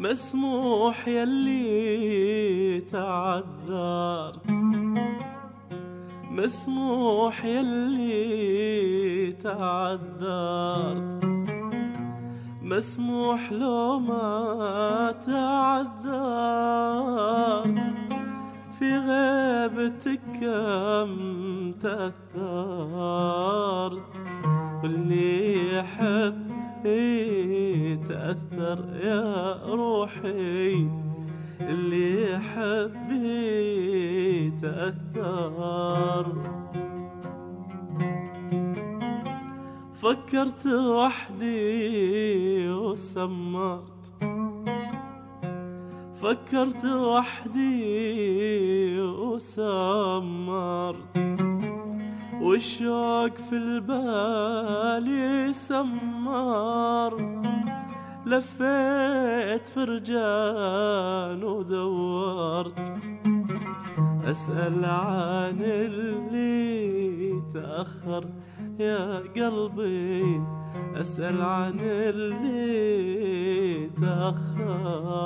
مسموح يلي تعذرت، مسموح يلي تعذرت، مسموح لو ما تعذرت، في غيبتك كم تأثرت، واللي يحب يتأثر يا روحي، اللي يحب يتأثر. فكرت وحدي وسمرت، فكرت وحدي وسمرت، والشوق في البال يسمر، لفيت فرجان ودورت، أسأل عن اللي تأخر يا قلبي، أسأل عن اللي تأخر.